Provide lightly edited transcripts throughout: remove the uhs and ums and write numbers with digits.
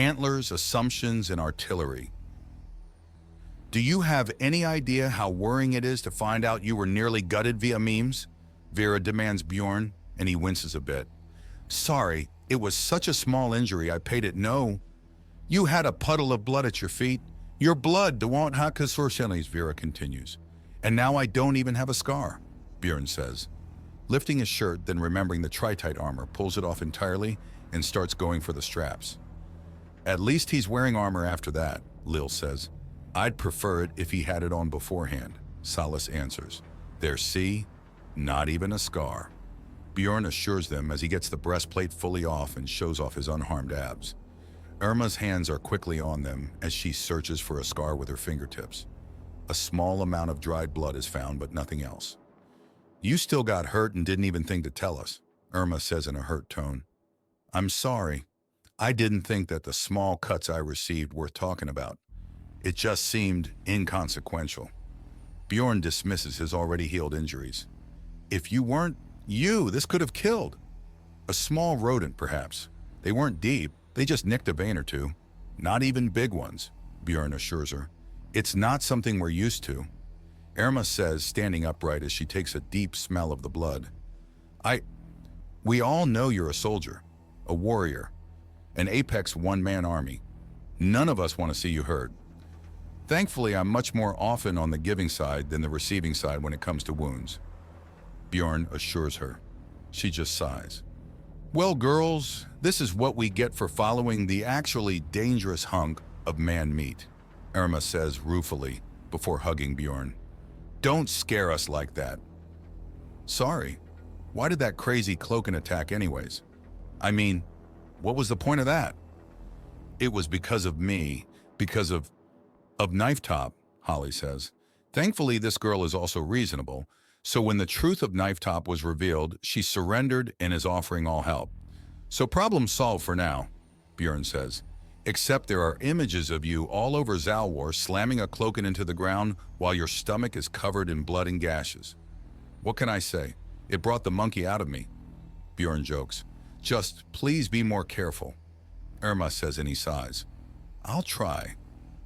Antlers, assumptions, and artillery. Do you have any idea how worrying it is to find out you were nearly gutted via memes? Vera demands Bjorn, and he winces a bit. Sorry, it was such a small injury I paid it no. You had a puddle of blood at your feet. Your blood, Jaunt Hakasorsenis, Vera continues. And now I don't even have a scar, Bjorn says. Lifting his shirt, then remembering the tritite armor, pulls it off entirely and starts going for the straps. At least he's wearing armor after that, Lil says. I'd prefer it if he had it on beforehand, Solace answers. There, see? Not even a scar. Bjorn assures them as he gets the breastplate fully off and shows off his unharmed abs. Irma's hands are quickly on them as she searches for a scar with her fingertips. A small amount of dried blood is found, but nothing else. You still got hurt and didn't even think to tell us, Irma says in a hurt tone. I'm sorry. I didn't think that the small cuts I received worth talking about. It just seemed inconsequential. Bjorn dismisses his already healed injuries. If you weren't you, this could have killed. A small rodent, perhaps. They weren't deep, they just nicked a vein or two. Not even big ones, Bjorn assures her. It's not something we're used to. Irma says, standing upright as she takes a deep smell of the blood. We all know you're a soldier, a warrior, an apex one-man army. None of us want to see you hurt. Thankfully, I'm much more often on the giving side than the receiving side when it comes to wounds. Bjorn assures her. She just sighs. Well, girls, this is what we get for following the actually dangerous hunk of man meat, Irma says ruefully before hugging Bjorn. Don't scare us like that. Sorry. Why did that crazy cloaking attack anyways? I mean, what was the point of that? It was because of me, because of Knife Top, Holly says. Thankfully, this girl is also reasonable, so when the truth of Knife Top was revealed, she surrendered and is offering all help. So problem solved for now, Bjorn says. Except there are images of you all over Zalwar slamming a cloaking into the ground while your stomach is covered in blood and gashes. What can I say? It brought the monkey out of me, Bjorn jokes. Just please be more careful, Irma says and he sighs. I'll try.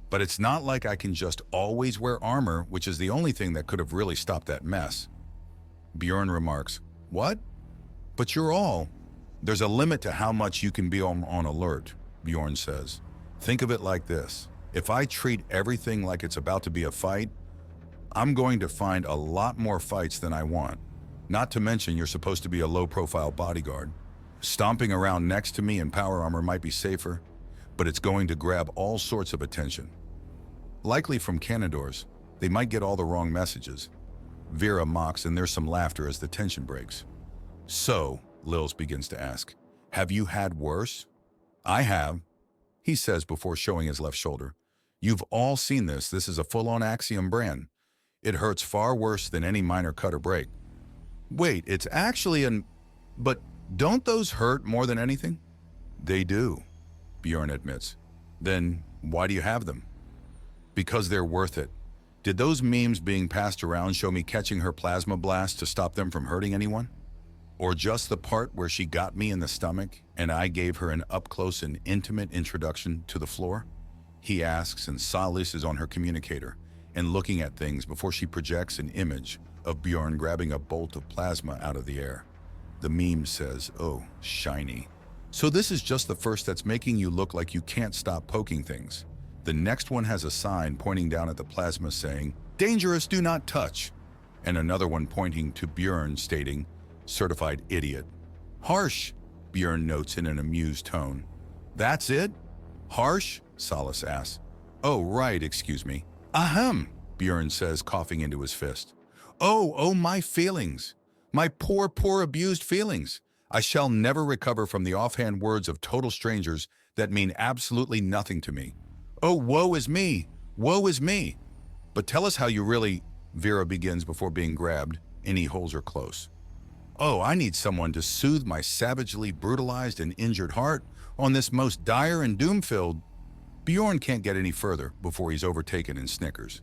But it's not like I can just always wear armor, which is the only thing that could have really stopped that mess. Bjorn remarks, What? But you're all. There's a limit to how much you can be on alert, Bjorn says. Think of it like this. If I treat everything like it's about to be a fight, I'm going to find a lot more fights than I want. Not to mention you're supposed to be a low-profile bodyguard. Stomping around next to me in power armor might be safer, but it's going to grab all sorts of attention. Likely from Canadors, they might get all the wrong messages. Vera mocks and there's some laughter as the tension breaks. So, Lils begins to ask, have you had worse? I have, he says before showing his left shoulder. You've all seen this is a full-on Axiom brand. It hurts far worse than any minor cut or break. Wait, it's actually but don't those hurt more than anything? They do, Bjorn admits. Then why do you have them? Because they're worth it. Did those memes being passed around show me catching her plasma blast to stop them from hurting anyone? Or just the part where she got me in the stomach and I gave her an up-close and intimate introduction to the floor? He asks, and Solace is on her communicator and looking at things before she projects an image of Bjorn grabbing a bolt of plasma out of the air. The meme says, oh, shiny. So this is just the first that's making you look like you can't stop poking things. The next one has a sign pointing down at the plasma saying, dangerous, do not touch. And another one pointing to Bjorn stating, certified idiot. Harsh, Bjorn notes in an amused tone. That's it? Harsh? Solace asks. Oh, right, excuse me. Ahem, Bjorn says, coughing into his fist. Oh, my feelings. My poor abused feelings. I shall never recover from the offhand words of total strangers that mean absolutely nothing to me. Oh, woe is me. Woe is me. But tell us how you really, Vera begins before being grabbed, and he holds her close. Oh, I need someone to soothe my savagely brutalized and injured heart on this most dire and doom-filled. Bjorn can't get any further before he's overtaken and snickers.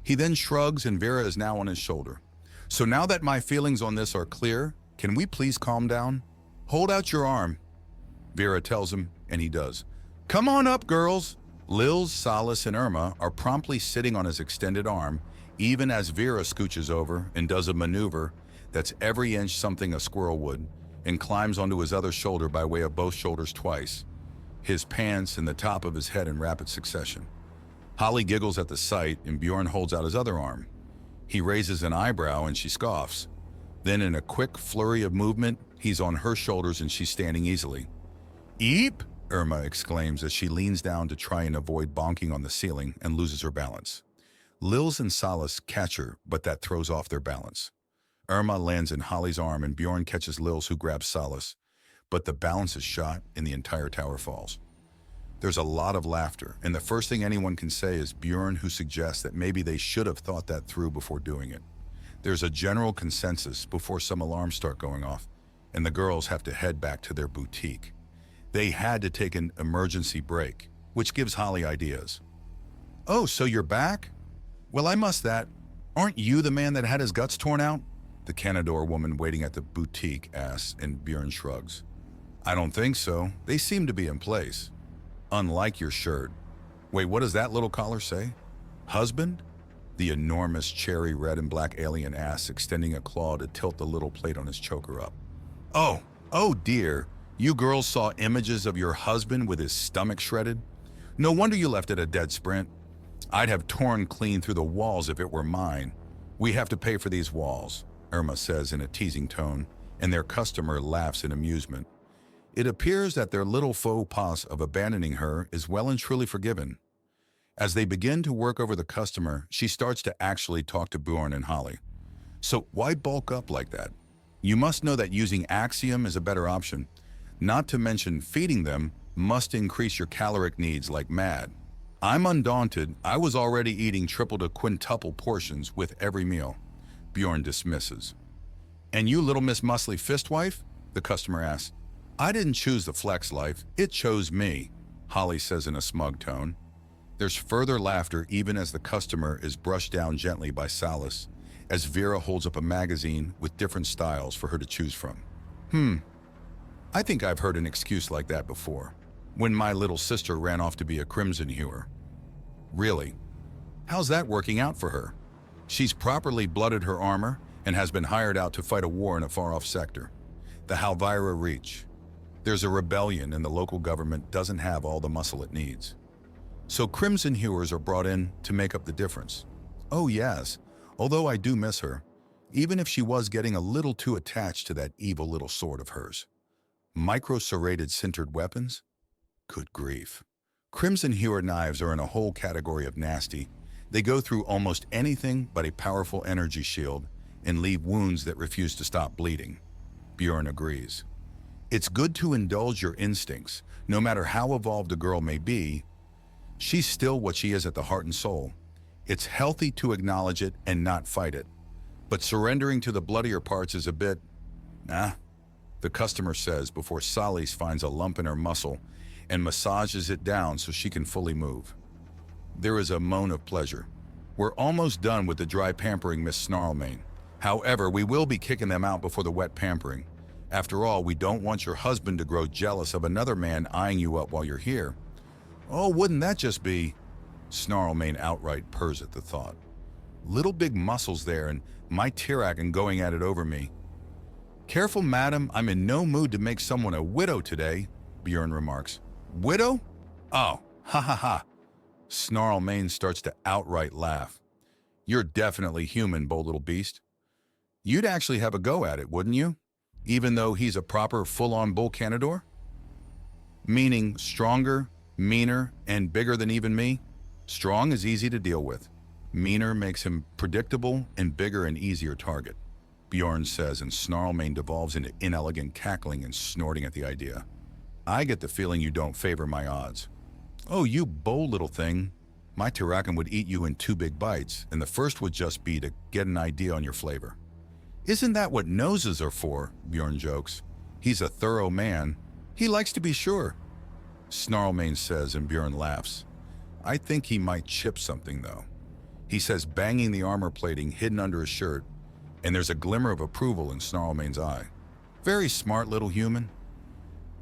He then shrugs and Vera is now on his shoulder. So now that my feelings on this are clear, can we please calm down? Hold out your arm, Vera tells him, and he does. Come on up, girls! Lils, Salas, and Irma are promptly sitting on his extended arm, even as Vera scooches over and does a maneuver that's every inch something a squirrel would, and climbs onto his other shoulder by way of both shoulders twice, his pants and the top of his head in rapid succession. Holly giggles at the sight, and Bjorn holds out his other arm. He raises an eyebrow and she scoffs. Then in a quick flurry of movement, he's on her shoulders and she's standing easily. "Eep!" Irma exclaims as she leans down to try and avoid bonking on the ceiling and loses her balance. Lils and Salas catch her, but that throws off their balance. Irma lands in Holly's arm and Bjorn catches Lils, who grabs Salas, but the balance is shot and the entire tower falls. There's a lot of laughter, and the first thing anyone can say is Bjorn, who suggests that maybe they should have thought that through before doing it. There's a general consensus before some alarms start going off, and the girls have to head back to their boutique. They had to take an emergency break, which gives Holly ideas. "Oh, so you're back? Well, I must that. Aren't you the man that had his guts torn out?" The Canador woman waiting at the boutique asks, and Bjorn shrugs. "I don't think so. They seem to be in place. Unlike your shirt." "Wait, what does that little collar say? Husband?" The enormous cherry red and black alien asks, extending a claw to tilt the little plate on his choker up. Oh dear. You girls saw images of your husband with his stomach shredded? No wonder you left at a dead sprint. I'd have torn clean through the walls if it were mine. We have to pay for these walls, Irma says in a teasing tone, and their customer laughs in amusement. It appears that their little faux pas of abandoning her is well and truly forgiven. As they begin to work over the customer, she starts to actually talk to Bjorn and Holly. "So why bulk up like that? You must know that using Axiom is a better option. Not to mention feeding them must increase your caloric needs like mad. I'm undaunted. I was already eating triple to quintuple portions with every meal," Bjorn dismisses. "And you little Miss Muscly Fistwife?" the customer asks. "I didn't choose the flex life. It chose me," Holly says in a smug tone. There's further laughter even as the customer is brushed down gently by Salas, as Vera holds up a magazine with different styles for her to choose from. I think I've heard an excuse like that before, when my little sister ran off to be a crimson hewer. Really? How's that working out for her? She's properly blooded her armor and has been hired out to fight a war in a far-off sector, the Halvira Reach. There's a rebellion and the local government doesn't have all the muscle it needs. So crimson hewers are brought in to make up the difference. Oh yes, although I do miss her, even if she was getting a little too attached to that evil little sword of hers. Micro-serrated sintered weapons? Good grief. Crimson hewer knives are in a whole category of nasty. They go through almost anything but a powerful energy shield and leave wounds that refuse to stop bleeding. Bjorn agrees. It's good to indulge your instincts, no matter how evolved a girl may be. She's still what she is at the heart and soul. It's healthy to acknowledge it and not fight it. But surrendering to the bloodier parts is a bit, the customer says before Salis finds a lump in her muscle and massages it down so she can fully move. There is a moan of pleasure. We're almost done with the dry pampering, Miss Snarlmane. However, we will be kicking them out before the wet pampering. After all, we don't want your husband to grow jealous of another man eyeing you up while you're here. Oh, wouldn't that just be? Snarlmane outright purrs at the thought. Little big muscles there and my Tirakin going at it over me. Careful, madam, I'm in no mood to make someone a widow today, Bjorn remarks. Widow? Oh, ha ha ha. Snarlmane starts to outright laugh. You're definitely human, bold little beast. You'd actually have a go at it, wouldn't you? Even though he's a proper full-on bull Canador? Meaning stronger, meaner, and bigger than even me? Strong is easy to deal with. Meaner makes him predictable and bigger an easier target, Bjorn says, and Snarlmane devolves into inelegant cackling and snorting at the idea. I get the feeling you don't favor my odds. Oh, you bold little thing. My Tirakin would eat you in 2 big bites, and the first would just be to get an idea on your flavor. Isn't that what noses are for? Bjorn jokes. He's a thorough man. He likes to be sure. Snarlmane says, and Bjorn laughs. I think he might chip something, though. He says, banging the armor plating hidden under his shirt, and there's a glimmer of approval in Snarlmane's eye. Very smart little human.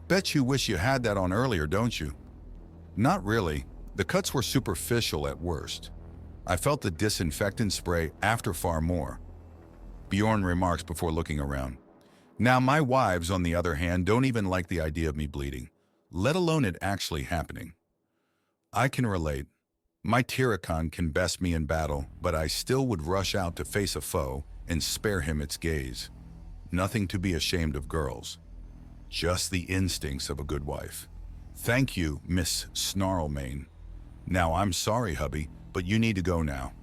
Bet you wish you had that on earlier, don't you? Not really. The cuts were superficial at worst. I felt the disinfectant spray after far more. Bjorn remarks before looking around. Now my wives, on the other hand, don't even like the idea of me bleeding, let alone it actually happening. I can relate. My Tyricon can best me in battle, but I still would rush out to face a foe and spare him its gaze. Nothing to be ashamed of, girls. Just the instincts of a good wife. Thank you, Miss Snarlmane. Now I'm sorry, hubby, but you need to go now.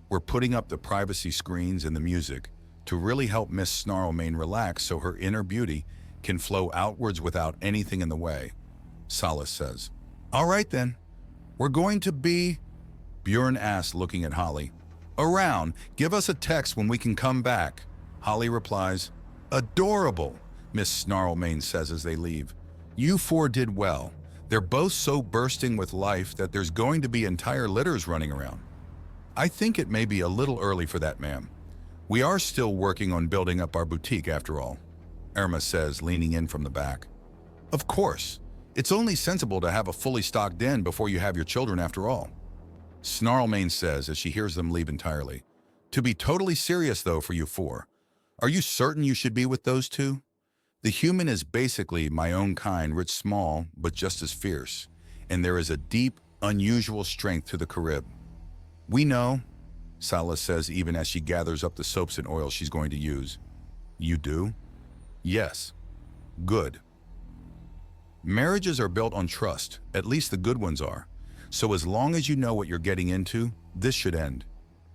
We're putting up the privacy screens and the music to really help Miss Snarlmane relax so her inner beauty can flow outwards without anything in the way, Solace says. All right then, we're going to be, Bjorn asks, looking at Holly. Around, give us a text when we can come back. Holly replies, adorable, Miss Snarlmane says as they leave. You four did well. They're both so bursting with life that there's going to be entire litters running around. I think it may be a little early for that, ma'am. We are still working on building up our boutique after all, Irma says, leaning in from the back. Of course. It's only sensible to have a fully stocked den before you have your children after all, Snarlmane says as she hears them leave entirely. To be totally serious though for you four, are you certain you should be with those two? The human is basically my own kind, rich small, but just as fierce, and there is a deep, unusual strength to the Carib. We know, Solace says even as she gathers up the soaps and oils she's going to use. You do? Yes. Good. Marriages are built on trust, at least the good ones are. So as long as you know what you're getting into, this should end.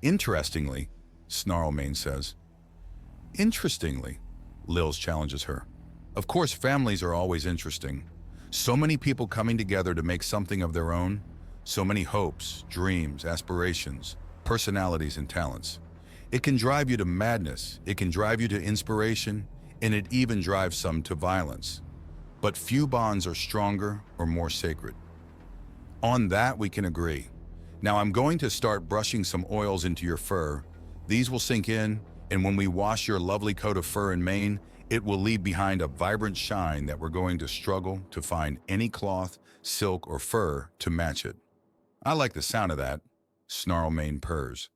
Interestingly, Snarlmane says. Interestingly, Lils challenges her. Of course, families are always interesting. So many people coming together to make something of their own. So many hopes, dreams, aspirations, personalities, and talents. It can drive you to madness, it can drive you to inspiration, and it even drives some to violence. But few bonds are stronger or more sacred. On that we can agree. Now I'm going to start brushing some oils into your fur. These will sink in, and when we wash your lovely coat of fur and mane, it will leave behind a vibrant shine that we're going to struggle to find any cloth, silk, or fur to match it. I like the sound of that, Snarlmane purrs.